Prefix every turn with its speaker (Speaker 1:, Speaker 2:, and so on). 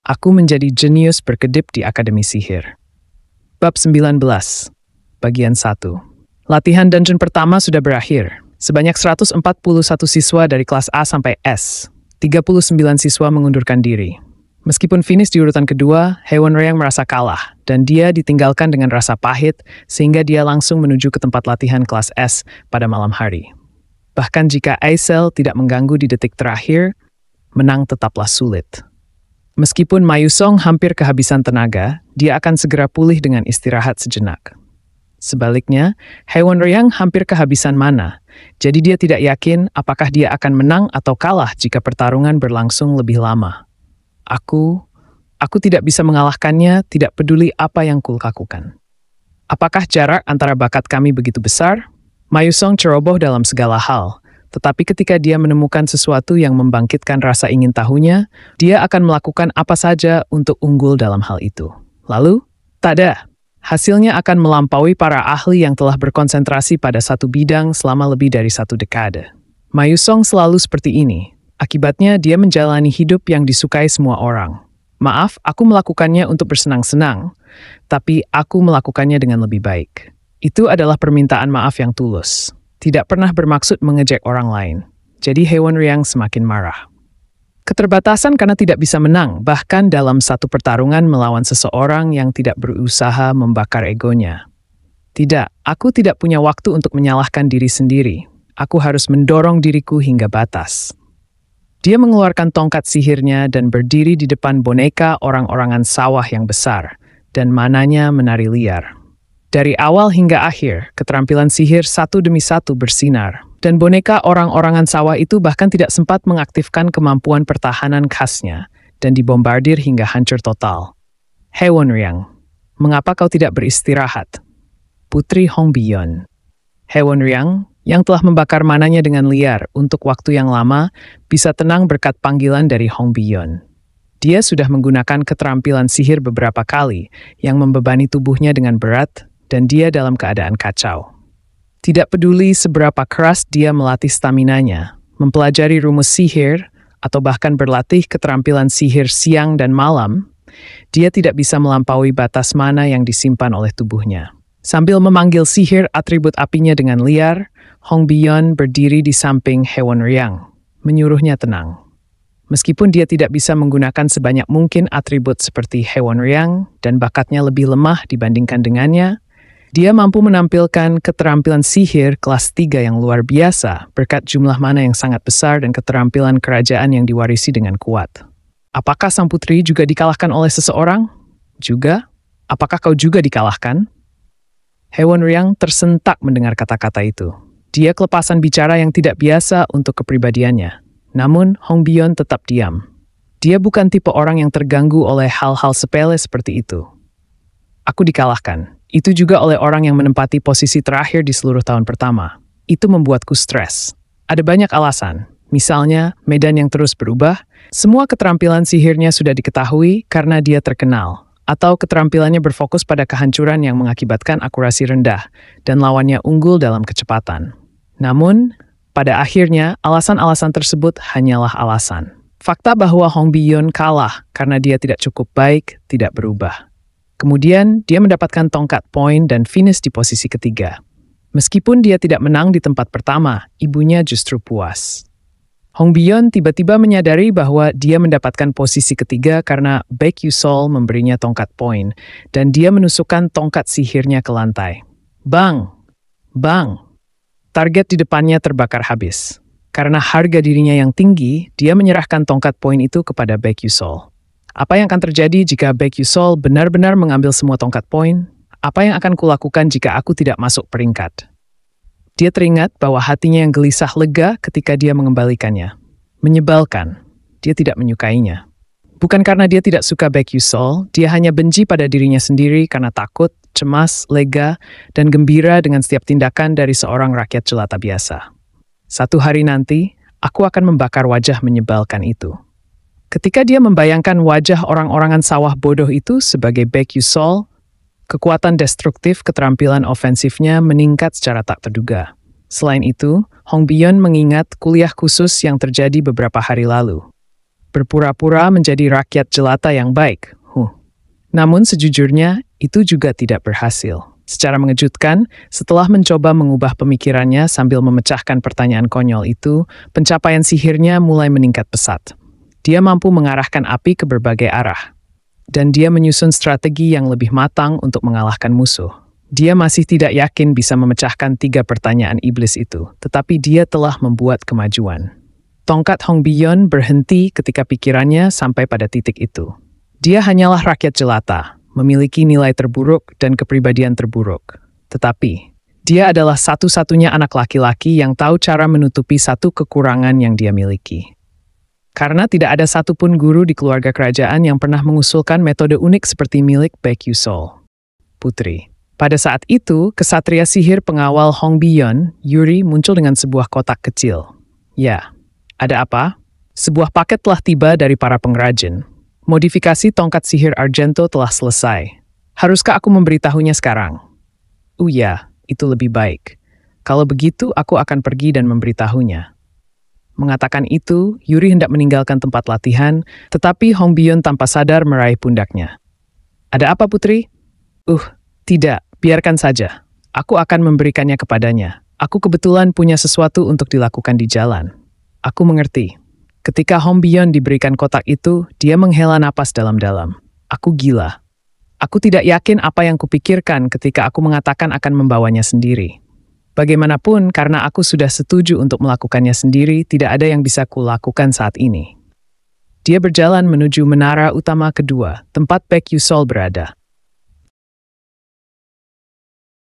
Speaker 1: Aku menjadi jenius berkedip di Akademi Sihir. Bab 19, Bagian 1. Latihan dungeon pertama sudah berakhir. Sebanyak 141 siswa dari kelas A sampai S. 39 siswa mengundurkan diri. Meskipun finish di urutan kedua, Hyeonryang merasa kalah, dan dia ditinggalkan dengan rasa pahit, sehingga dia langsung menuju ke tempat latihan kelas S pada malam hari. Bahkan jika Aisel tidak mengganggu di detik terakhir, menang tetaplah sulit. Meskipun Mayusong hampir kehabisan tenaga, dia akan segera pulih dengan istirahat sejenak. Sebaliknya, Hyeonryang hampir kehabisan mana, jadi dia tidak yakin apakah dia akan menang atau kalah jika pertarungan berlangsung lebih lama. Aku tidak bisa mengalahkannya, tidak peduli apa yang kulakukan. Apakah jarak antara bakat kami begitu besar? Mayusong ceroboh dalam segala hal. Tetapi ketika dia menemukan sesuatu yang membangkitkan rasa ingin tahunya, dia akan melakukan apa saja untuk unggul dalam hal itu. Lalu, tada! Hasilnya akan melampaui para ahli yang telah berkonsentrasi pada satu bidang selama lebih dari 1 dekade. Mayusong selalu seperti ini. Akibatnya dia menjalani hidup yang disukai semua orang. Maaf, aku melakukannya untuk bersenang-senang, tapi aku melakukannya dengan lebih baik. Itu adalah permintaan maaf yang tulus. Tidak pernah bermaksud mengejek orang lain. Jadi Hyeonryang semakin marah. Keterbatasan karena tidak bisa menang, bahkan dalam satu pertarungan melawan seseorang yang tidak berusaha membakar egonya. Tidak, aku tidak punya waktu untuk menyalahkan diri sendiri. Aku harus mendorong diriku hingga batas. Dia mengeluarkan tongkat sihirnya dan berdiri di depan boneka orang-orangan sawah yang besar, dan mananya menari liar. Dari awal hingga akhir, keterampilan sihir satu demi satu bersinar, dan boneka orang-orangan sawah itu bahkan tidak sempat mengaktifkan kemampuan pertahanan khasnya, dan dibombardir hingga hancur total. Hyeonryang, mengapa kau tidak beristirahat? Putri Hongbiyeon. Hyeonryang, yang telah membakar mananya dengan liar untuk waktu yang lama, bisa tenang berkat panggilan dari Hongbiyeon. Dia sudah menggunakan keterampilan sihir beberapa kali, yang membebani tubuhnya dengan berat, dan dia dalam keadaan kacau. Tidak peduli seberapa keras dia melatih staminanya, mempelajari rumus sihir, atau bahkan berlatih keterampilan sihir siang dan malam, dia tidak bisa melampaui batas mana yang disimpan oleh tubuhnya. Sambil memanggil sihir atribut apinya dengan liar, Hongbiyeon berdiri di samping Hyeonryang, menyuruhnya tenang. Meskipun dia tidak bisa menggunakan sebanyak mungkin atribut seperti Hyeonryang dan bakatnya lebih lemah dibandingkan dengannya, dia mampu menampilkan keterampilan sihir kelas 3 yang luar biasa berkat jumlah mana yang sangat besar dan keterampilan kerajaan yang diwarisi dengan kuat. Apakah sang putri juga dikalahkan oleh seseorang? Juga? Apakah kau juga dikalahkan? Hyeonryang tersentak mendengar kata-kata itu. Dia kelepasan bicara yang tidak biasa untuk kepribadiannya. Namun, Hongbiyeon tetap diam. Dia bukan tipe orang yang terganggu oleh hal-hal sepele seperti itu. Aku dikalahkan. Itu juga oleh orang yang menempati posisi terakhir di seluruh tahun pertama. Itu membuatku stres. Ada banyak alasan. Misalnya, medan yang terus berubah, semua keterampilan sihirnya sudah diketahui karena dia terkenal, atau keterampilannya berfokus pada kehancuran yang mengakibatkan akurasi rendah, dan lawannya unggul dalam kecepatan. Namun, pada akhirnya, alasan-alasan tersebut hanyalah alasan. Fakta bahwa Hongbiyeon kalah karena dia tidak cukup baik tidak berubah. Kemudian, dia mendapatkan tongkat poin dan finish di posisi ketiga. Meskipun dia tidak menang di tempat pertama, ibunya justru puas. Hongbiyeon tiba-tiba menyadari bahwa dia mendapatkan posisi ketiga karena Baek Yusol memberinya tongkat poin, dan dia menusukkan tongkat sihirnya ke lantai. Bang! Bang! Target di depannya terbakar habis. Karena harga dirinya yang tinggi, dia menyerahkan tongkat poin itu kepada Baek Yusol. Apa yang akan terjadi jika Baek Yusol benar-benar mengambil semua tongkat poin? Apa yang akan kulakukan jika aku tidak masuk peringkat? Dia teringat bahwa hatinya yang gelisah lega ketika dia mengembalikannya. Menyebalkan. Dia tidak menyukainya. Bukan karena dia tidak suka Baek Yusol, dia hanya benci pada dirinya sendiri karena takut, cemas, lega, dan gembira dengan setiap tindakan dari seorang rakyat jelata biasa. Satu hari nanti, aku akan membakar wajah menyebalkan itu. Ketika dia membayangkan wajah orang-orangan sawah bodoh itu sebagai Baek Yusol, kekuatan destruktif keterampilan ofensifnya meningkat secara tak terduga. Selain itu, Hongbiyeon mengingat kuliah khusus yang terjadi beberapa hari lalu. berpura-pura menjadi rakyat jelata yang baik. Namun sejujurnya, itu juga tidak berhasil. Secara mengejutkan, setelah mencoba mengubah pemikirannya sambil memecahkan pertanyaan konyol itu, pencapaian sihirnya mulai meningkat pesat. Dia mampu mengarahkan api ke berbagai arah. Dan dia menyusun strategi yang lebih matang untuk mengalahkan musuh. Dia masih tidak yakin bisa memecahkan 3 pertanyaan iblis itu, tetapi dia telah membuat kemajuan. Tongkat Hong Bion berhenti ketika pikirannya sampai pada titik itu. Dia hanyalah rakyat jelata, memiliki nilai terburuk dan kepribadian terburuk. Tetapi, dia adalah satu-satunya anak laki-laki yang tahu cara menutupi satu kekurangan yang dia miliki. Karena tidak ada satupun guru di keluarga kerajaan yang pernah mengusulkan metode unik seperti milik Baek Yusol. Putri. Pada saat itu, kesatria sihir pengawal Hong Bion, Yuri, muncul dengan sebuah kotak kecil. Ya, ada apa? Sebuah paket telah tiba dari para pengrajin. Modifikasi tongkat sihir Argento telah selesai. Haruskah aku memberitahunya sekarang? Ya, itu lebih baik. Kalau begitu, aku akan pergi dan memberitahunya. Mengatakan itu, Yuri hendak meninggalkan tempat latihan, tetapi Hong Bion tanpa sadar meraih pundaknya. Ada apa, Putri? Tidak, biarkan saja. Aku akan memberikannya kepadanya. Aku kebetulan punya sesuatu untuk dilakukan di jalan. Aku mengerti. Ketika Hong Bion diberikan kotak itu, dia menghela napas dalam-dalam. Aku gila. Aku tidak yakin apa yang kupikirkan ketika aku mengatakan akan membawanya sendiri. Bagaimanapun, karena aku sudah setuju untuk melakukannya sendiri, tidak ada yang bisa kulakukan saat ini. Dia berjalan menuju menara utama kedua, tempat Baek Yusol berada.